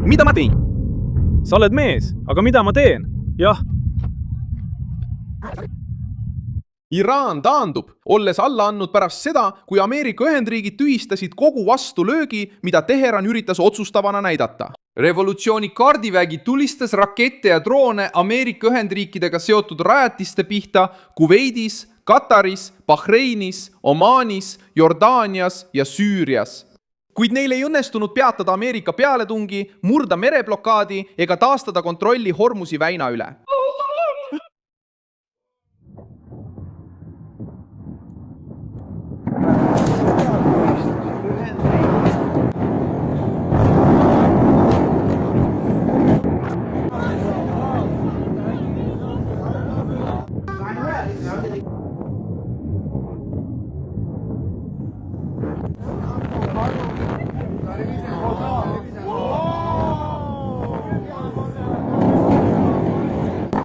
mida ma teen? Sa oled mees, aga mida ma teen? Jah. Iraan taandub, olles alla andnud pärast seda, kui Ameerika Ühendriigid tühistasid kogu vastulöögi, mida Teheran üritas otsustavana näidata. Revolutsiooni kaardivägi tulistas rakette ja droone Ameerika Ühendriikidega seotud rajatiste pihta Kuveidis, Kataris, Bahreinis, Omaanis, Jordaanias ja Süürias. Kuid neil ei õnnestunud peatada Ameerika pealetungi, murda mereblokaadi ega taastada kontrolli Hormusi väina üle.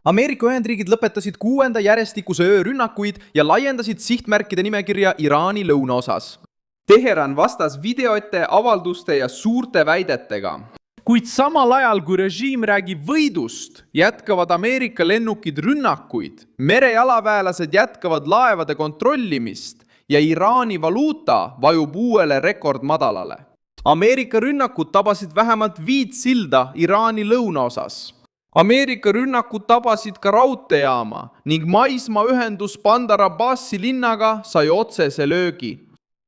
Ameerika Ühendriigid lõpetasid 6. järjestikuse öörünnakuid ja laiendasid sihtmärkide nimekirja Iraani lõunaosas. Teheran vastas videote, avalduste ja suurte väidetega. Kuid samal ajal, kui režiim räägib võidust, jätkavad Ameerika lennukid rünnakuid, merejalaväelased jätkavad laevade kontrollimist ja Iraani valuuta vajub uuele rekordmadalale. Ameerika rünnakud tabasid vähemalt 5 silda Iraani lõunaosas. Ameerika rünnakud tabasid ka raudteejaama ning maismaaühendus Bandar Abbasi linnaga sai otsese löögi.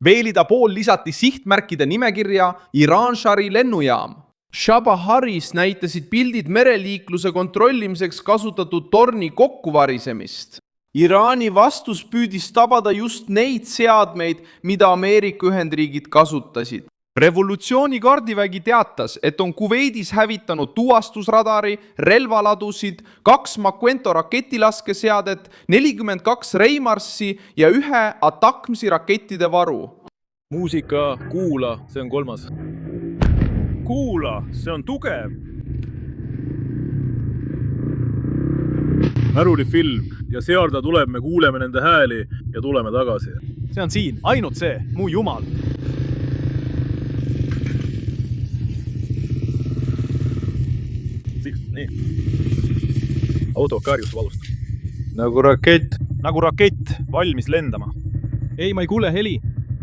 Veel ida pool lisati sihtmärkide nimekirja Iran-Shari lennujaam. Shabaharis näitasid pildid mereliikluse kontrollimiseks kasutatud torni kokkuvarisemist. Iraani vastus püüdis tabada just neid seadmeid, mida Ameerika Ühendriigid kasutasid. Revolutsiooni kaardivägi teatas, et on Kuveidis hävitanud tuvastusradari, relvaladusid, 2 Makwento raketilaskeseadet, 42 Reimarssi ja 1 Atakmsi rakettide varu. Muusika, kuula, see on 3. Kuula, see on tugev. Märulifilm ja seal ta tuleb, me kuuleme nende hääli ja tuleme tagasi. See on siin, ainult see, mu jumal. Nii. Auto kaarjust valust. Nagu rakett. Nagu rakett, valmis lendama. Ei, ma ei kuule heli.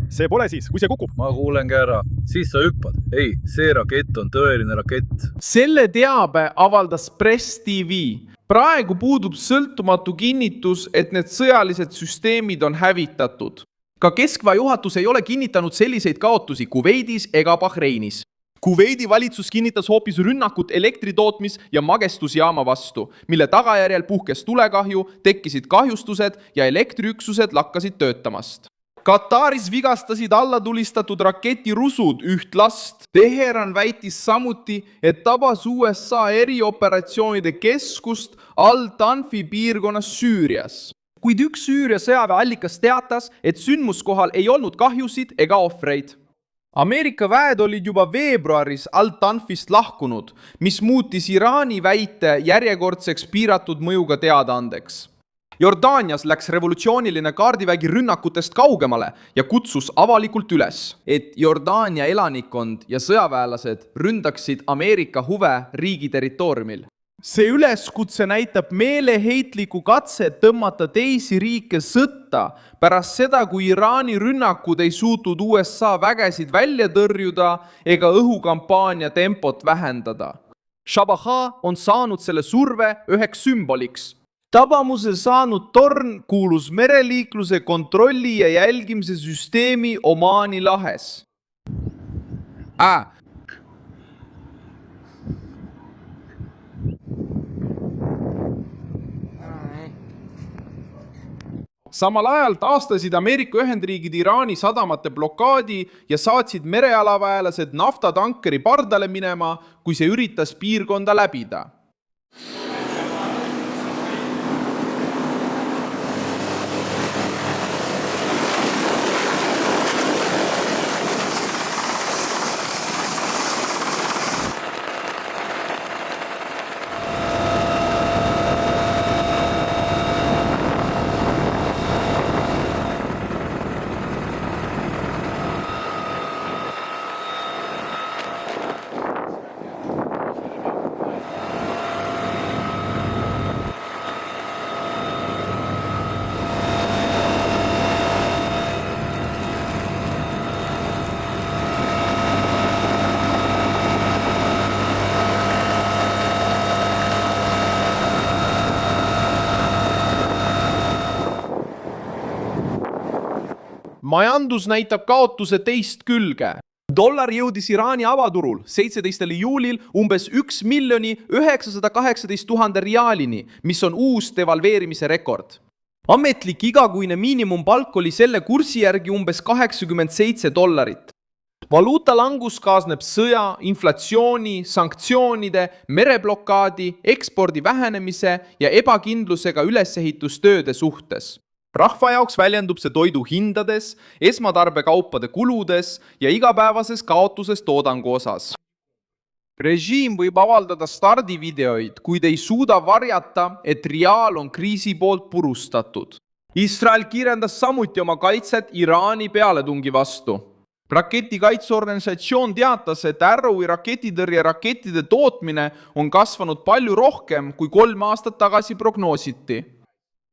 See pole siis, kui see kukub. Ma kuulen ka ära. Siis sa hüppad. Ei, see rakett on tõeline rakett. Selle teabe avaldas Press TV. Praegu puudub sõltumatu kinnitus, et need sõjalised süsteemid on hävitatud. Ka keskväe juhatus ei ole kinnitanud selliseid kaotusi Kuveidis ega Bahreinis. Kuveidi valitsus kinnitas hoopis rünnakut elektritootmis- ja magestusjaama vastu, mille tagajärjel puhkes tulekahju, tekkisid kahjustused ja elektriüksused lakkasid töötamast. Kataris vigastasid allatulistatud raketirusud 1 last. Teheran väitis samuti, et tabas USA erioperatsioonide keskust Al-Tanfi piirkonnas Süürias. Kuid üks Süüria sõjaväeallikas teatas, et sündmuskohal ei olnud kahjusid ega ohvreid. Ameerika väed olid juba veebruaris Al-Tanfist lahkunud, mis muutis Iraani väite järjekordseks piiratud mõjuga teadaandeks. Jordaanias läks revolutsiooniline kaardivägi rünnakutest kaugemale ja kutsus avalikult üles, et Jordaania elanikkond ja sõjaväelased ründaksid Ameerika huve riigi territooriumil. See üleskutse näitab meeleheitliku katset tõmmata teisi riike sõtta pärast seda, kui Iraani rünnakud ei suutnud USA vägesid välja tõrjuda ega õhukampaania tempot vähendada. Shabaha on saanud selle surve üheks sümboliks. Tabamuse saanud torn kuulus mereliikluse kontrolli ja jälgimise süsteemi Omaani lahes. Samal ajal taastasid Ameerika Ühendriigid Iraani sadamate blokaadi ja saatsid merejalaväelased naftatankeri pardale minema, kui see üritas piirkonda läbida. majandus näitab kaotuse teist külge. Dollar jõudis Iraani avaturul 17. juulil umbes 1 918 000 riaalini, mis on uus devalveerimise rekord. Ametlik igakuine miinimumpalk oli selle kursi järgi umbes $87. Valuuta langus kaasneb sõja, inflatsiooni, sanktsioonide, mereblokaadi, ekspordi vähenemise ja ebakindlusega ülesehitustööde suhtes. Rahva jaoks väljendub see toidu hindades, esmatarbekaupade kuludes ja igapäevases kaotuses toodangu osas. Režiim võib avaldada stardivideoid, kuid ei suuda varjata, et riaal on kriisi poolt purustatud. Iisrael kiirendas samuti oma kaitset Iraani pealetungi vastu. Raketikaitseorganisatsioon teatas, et Arrowi raketitõrje rakettide tootmine on kasvanud palju rohkem, kui 3 aastat tagasi prognoositi.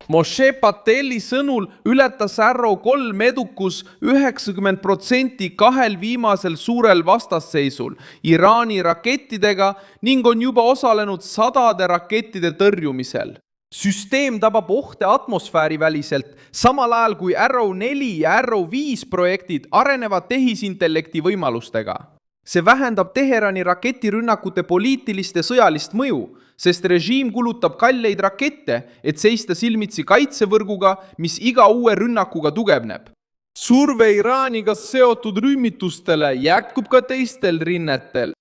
Moshe Pateli sõnul ületas Arrow 3 edukus 90% 2 viimasel suurel vastasseisul Iraani rakettidega ning on juba osalenud 100 rakettide tõrjumisel. Süsteem tabab ohte atmosfääri väliselt, samal ajal kui Arrow 4 ja Arrow 5 projektid arenevad tehisintellekti võimalustega. See vähendab Teherani raketirünnakute poliitilist ja sõjalist mõju, sest režiim kulutab kalleid rakette, et seista silmitsi kaitsevõrguga, mis iga uue rünnakuga tugevneb. Surve Iraaniga seotud rümmitustele jätkub ka teistel rinnetel.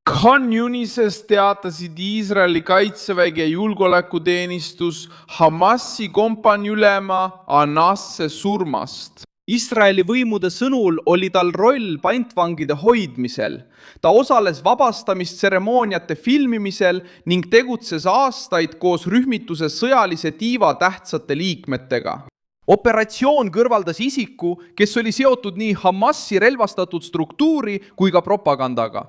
Khan Yunisest teatasid Iisraeli kaitsevägi ja julgeolekuteenistus Hamasi kompaniülema Anasse surmast. Iisraeli võimude sõnul oli tal roll pantvangide hoidmisel. Ta osales vabastamistseremooniate filmimisel ning tegutses aastaid koos rühmituse sõjalise tiiva tähtsate liikmetega. Operatsioon kõrvaldas isiku, kes oli seotud nii Hamasi relvastatud struktuuri kui ka propagandaga.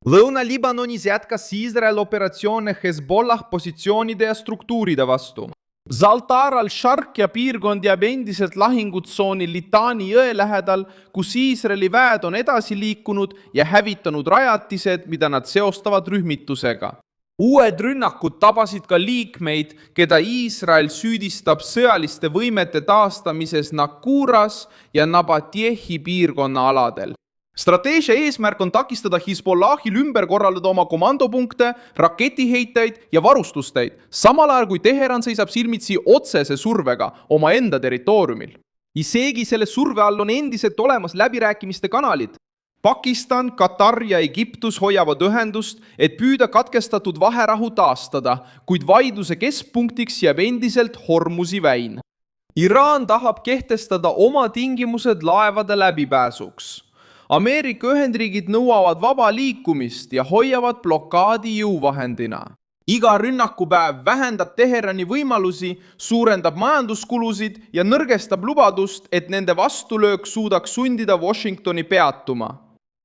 Lõuna-Liibanonis jätkas Iisrael operatsioone Hezbollah positsioonide ja struktuuride vastu. Zaltar al-Sharq ja piirkond jääb endiselt lahingutsooni Litani jõe lähedal, kus Iisraeli väed on edasi liikunud ja hävitanud rajatised, mida nad seostavad rühmitusega. Uued rünnakud tabasid ka liikmeid, keda Iisrael süüdistab sõjaliste võimete taastamises Nakuras ja Nabatiehi piirkonna aladel. Strateegia eesmärk on takistada Hezbollahil ümber korraldada oma komandopunkte, raketiheitajaid ja varustusteid, samal ajal kui Teheran seisab silmitsi otsese survega oma enda territooriumil. Isegi selle surve all on endiselt olemas läbirääkimiste kanalid. Pakistan, Katar ja Egiptus hoiavad ühendust, et püüda katkestatud vaherahu taastada, kuid vaidluse keskpunktiks jääb endiselt Hormuzi väin. Iraan tahab kehtestada oma tingimused laevade läbipääsuks. Ameerika Ühendriigid nõuavad vaba liikumist ja hoiavad blokaadi jõuvahendina. Iga rünnakupäev vähendab Teherani võimalusi, suurendab majanduskulusid ja nõrgestab lubadust, et nende vastulöök suudaks sundida Washingtoni peatuma.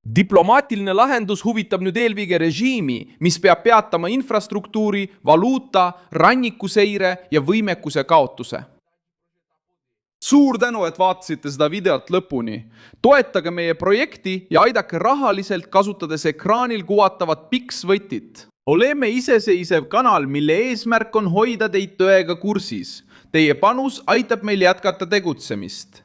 Diplomaatiline lahendus huvitab nüüd eelkõige režiimi, mis peab peatama infrastruktuuri, valuuta, rannikuseire ja võimekuse kaotuse. Suur tänu, et vaatasite seda videot lõpuni. Toetage meie projekti ja aidake rahaliselt kasutades ekraanil kuvatavat Pix-võtit. Oleme iseseisev kanal, mille eesmärk on hoida teid tõega kursis. Teie panus aitab meil jätkata tegutsemist.